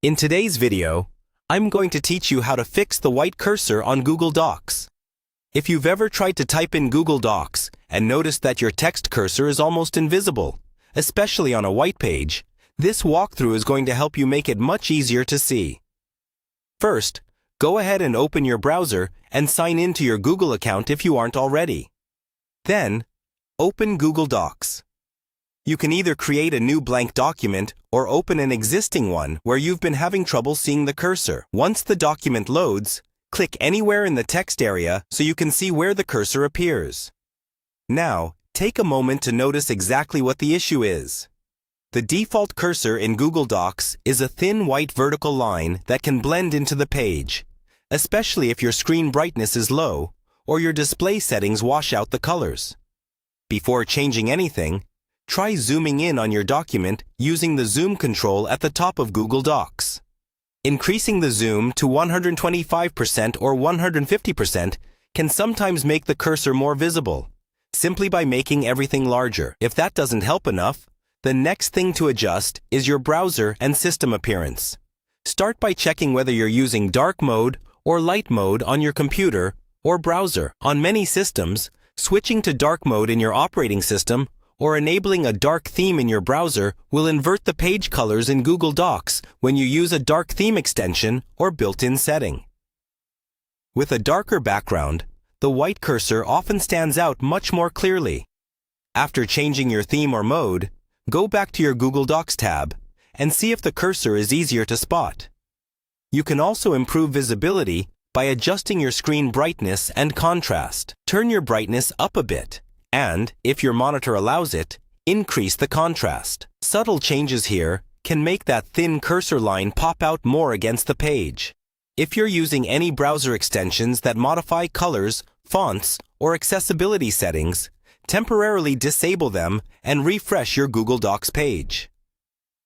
In today's video, I'm going to teach you how to fix the white cursor on Google Docs. If you've ever tried to type in Google Docs and noticed that your text cursor is almost invisible, especially on a white page, this walkthrough is going to help you make it much easier to see. First, go ahead and open your browser and sign in to your Google account if you aren't already. Then, open Google Docs. You can either create a new blank document or open an existing one where you've been having trouble seeing the cursor. Once the document loads, click anywhere in the text area so you can see where the cursor appears. Now, take a moment to notice exactly what the issue is. The default cursor in Google Docs is a thin white vertical line that can blend into the page, especially if your screen brightness is low or your display settings wash out the colors. Before changing anything, try zooming in on your document using the zoom control at the top of Google Docs. Increasing the zoom to 125% or 150% can sometimes make the cursor more visible, simply by making everything larger. If that doesn't help enough, the next thing to adjust is your browser and system appearance. Start by checking whether you're using dark mode or light mode on your computer or browser. On many systems, switching to dark mode in your operating system or enabling a dark theme in your browser will invert the page colors in Google Docs when you use a dark theme extension or built-in setting. With a darker background, the white cursor often stands out much more clearly. After changing your theme or mode, go back to your Google Docs tab and see if the cursor is easier to spot. You can also improve visibility by adjusting your screen brightness and contrast. Turn your brightness up a bit, and, if your monitor allows it, increase the contrast. Subtle changes here can make that thin cursor line pop out more against the page. If you're using any browser extensions that modify colors, fonts, or accessibility settings, temporarily disable them and refresh your Google Docs page.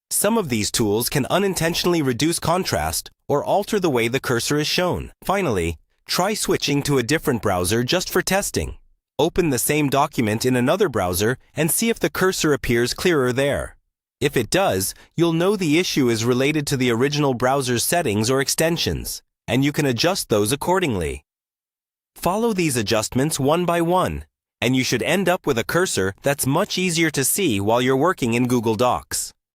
Some of these tools can unintentionally reduce contrast or alter the way the cursor is shown. Finally, try switching to a different browser just for testing. Open the same document in another browser and see if the cursor appears clearer there. If it does, you'll know the issue is related to the original browser's settings or extensions, and you can adjust those accordingly. Follow these adjustments one by one, and you should end up with a cursor that's much easier to see while you're working in Google Docs.